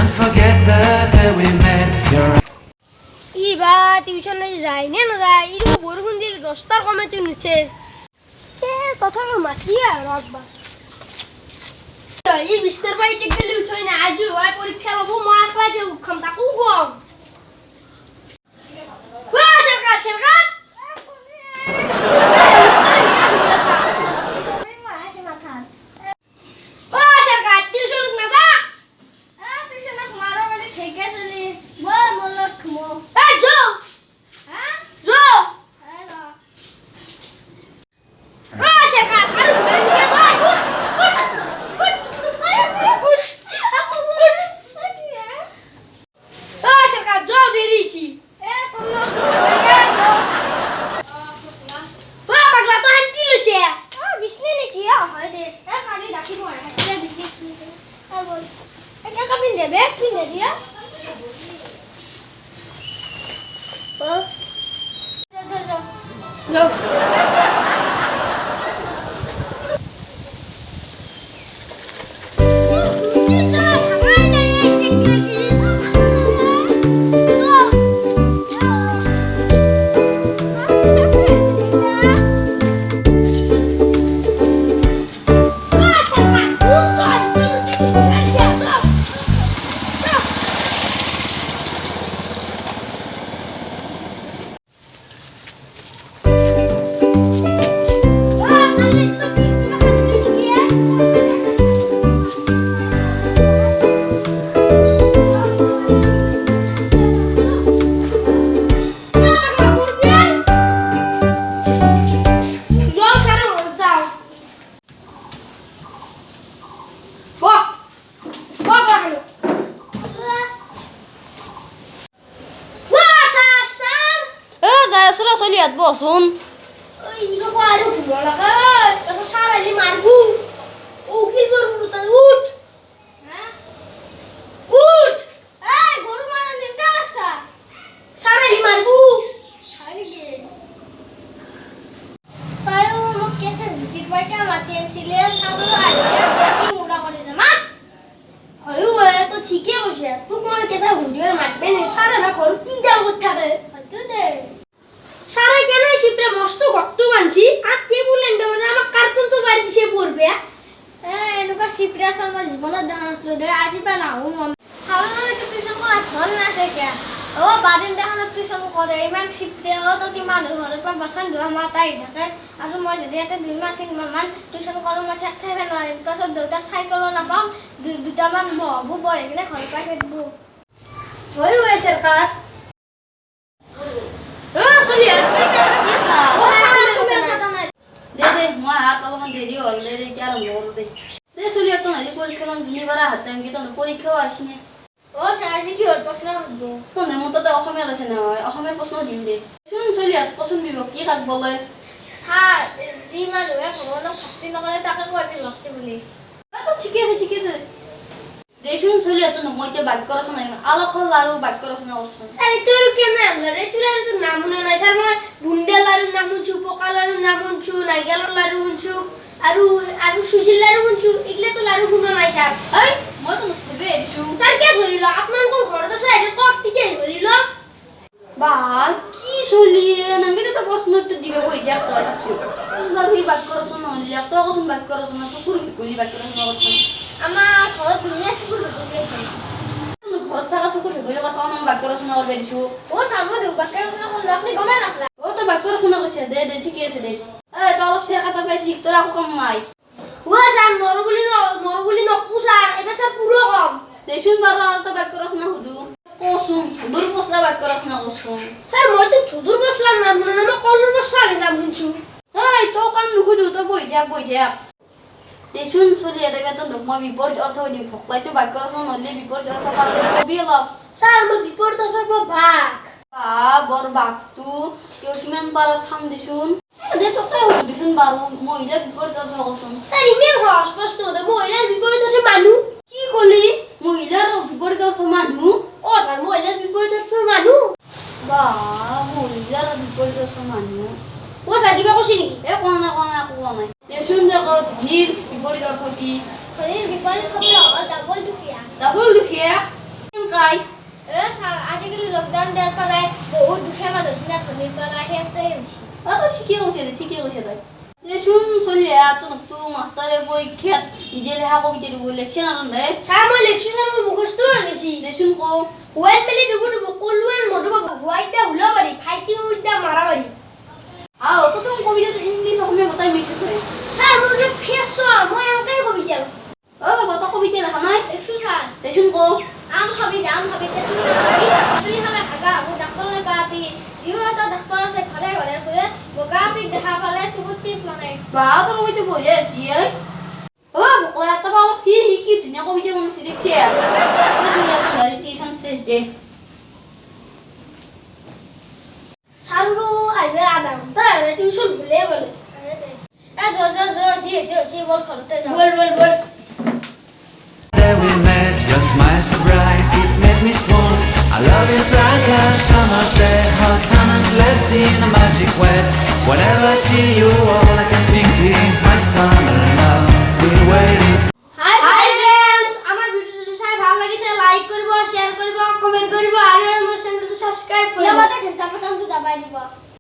Can't forget the day we met. You're ইবা টিউশনে যায় না না যায় ইরকম বরফুন দিলে 10টার কমে চুনছে কে কথা মাতিয়া রাখবা এই বিস্তার পাইতে গেলে উঠই না আজও ওই পরীক্ষা বাবু মার পাইতে উঠম তা কু গম ওয়া সরকার সরকার বসুন ওই ইরকম আরো ঘুমো লাগা এত সারালি মারবু ও কি করবু তুই উঠ হ্যাঁ উঠ এই গরু মারা দিতে আসা সারালি মারবু সারি দে তাই ও মোক কেসে দিতে পাইটা মাতিয়ে ছিলে সাবল আইছে কি মুড়া করে না হয়ু এ তো ঠিকই বসে তুই কোন কেসে হুন্ডির মারবে না সারা না ঘর কি যাও করতে হবে হয়তো দে সারা কেন শিপরে মস্ত ভক্ত মানছি আর কে বললেন মানে আমার কার্টুন তো বাড়ি দিছে পড়বে হ্যাঁ এনুকা শিপরে আমার জীবনের দেখা আসলো দে আজিবা না ও খাওয়া মানে তো টিউশন করা ধল না থেকে ও বাদিন দেখানো টিউশন করে ইমান শিপরে ও তো কি মানুষ ঘরে পর বসান দেওয়া মাতাই থাকে আর মই যদি একটা 2 মাস 3 মাস টিউশন করো মাঠে খাইবে না তাছাড়া দুটা সাইকেল না পাম দুটা মান বউ বয় এখানে ঘরে পাই ফেলবো হই হই সরকার চলি আর দে মই হাত অলপমান দেৰি হ'ল দে কি আৰু মোৰ দে চলি তো আজি পৰীক্ষা মান দুনিবাৰ হাত টাইম কি তনে পৰীক্ষাও আসিনে ও সাজি কি হল প্রশ্ন করব তনে মোৰ তাতে অসমীয়া আছে না অসমীয়া প্ৰশ্ন দিম দে শুন চলি আত প্ৰশ্ন দিব কি কাক বলে স্যার জি মানুহে কোনো খাতি নকৰে তাকে কইবি লাগছে বুলি তো ঠিক আছে দেশুন চলি আত মই তে বাক্য ৰচনা আলখল আৰু বাক্য ৰচনা কৰছন আরে তোর কেমনে আমলা রে তোর আর তোর নাম না নাই স্যার মই বুন্ডে লারু নাম শুনছু পোকা লারু নাম শুনছু নাইগেল লারু শুনছু আৰু সুজিল লারু শুনছু ইগলে তো লারু শুনা নাই স্যার এই মই তো নকবে দিছু স্যার কে ধরিল আপনার কোন ঘরত আছে আইলে কটটি কে ধরিল বা কি চলি নাঙ্গিতে তো প্রশ্ন উত্তর দিবে কই যা তো আছু তোর হি বাক্য রচনা হলি তো কোন বাক্য রচনা সুকুর কলি বাক্য রচনা করছন আমার ঘর দুনিয়া স্কুল ঢুকেছে ঘর থাকা সুকুর হইলে কথা আমি বাক্য রচনা করবে দিছু ও সামনে দেব বাক্য রচনা করলে আপনি গমে না ও তো বাক্য রচনা করছে দে ঠিক আছে দে এই তো অলপ সে কথা পাইছি তোরা কম নাই ও স্যার নরবুলি নকু স্যার এবার স্যার পুরো কম দেশুন বার আর তো বাক্য রচনা হদু কোসুম দূর পছলা বাক্য রচনা করছুম স্যার মই তো চুদুর বসলাম নাম না না কলর বসলাম নাম শুনছু এই তো কাম নুকুদু তো বই যা দেশুন চলি দেবে তো মই বিপরীত অর্থ কই দিম ফকলাই তো বাক্য রচনা হলে বিপরীত অর্থ পারে কবি অলপ স্যার মই বিপরীত অর্থ বাক বৰ বাকটো কেউ কিমান পাৰা চাম দিছোন দে তোকে দিছোন বাৰু মহিলা বিপৰীত অৰ্থ কচোন স্যার ইমেল স্পষ্ট দে মহিলার বিপরীত অর্থ মানুষ কি কলি মহিলাৰ বিপৰীত অৰ্থ মানুহ ও স্যার মহিলার বিপরীত অর্থ মানুষ বা মহিলাৰ বিপৰীত অৰ্থ মানুহ ও স্যার কিবা কইছি নেকি এ কোৱা নাই দেচোন যে ধনীৰ বিপৰীত অৰ্থ কি ধনীর বিপরীত শব্দ ডাবল দুখিয়া ডাবল দুখীয়া শিকাই আজিকালি লকডাউন দেওয়ার পরে বহুত দুখে মানুষ না ধনীর পালা সেটাই বেশি তো ঠিকই কৈছে তাই দেচোন চলি তো নকটো মাষ্টাৰে পৰীক্ষাত নিজে লেখা কবিতা দিব লেকচাৰ আনন্দে স্যার মই লেকচার মই মুখস্থ হয়ে গেছি দেচোন কো হোয়াইট পেলি ডুবু ডুবু কলুয়েন মধুবা হোয়াইটটা হুলা বাড়ি ফাইটিং উইথ মারা বাড়ি তো তুমি কবিতাটো ইংলিছ অসমীয়া গোটাই মিক্স আছে স্যার মোৰ যে ফেস মই এনেকাই কবিতা বাবা তো কবিতা লেখা নাই দেখছো স্যার দেচোন কো আম খাবি তুমি হলে হাগা হাগু ডাক্তৰ পাবি যিহেতু ডাক্তৰ আছে ঘৰে ঘৰে ঘৰে বগা পিক দেখা পালে চকুত টিপ মানে বা তো কবিতা পঢ়ি আছি বকলা এটা পাব কি ধুনীয়া কবিতা বনাইছে দেখছি টিউশন শেষ দে সারু আইবে আধা ঘন্টা টিউশন ভুলে বলে জি এসে বল করতে বল That we met, your smile so bright, it made me swoon. Our love is like a summer's day, hot and endless in a magic way. Whenever I see you, all I can think is my summer love. We're waiting.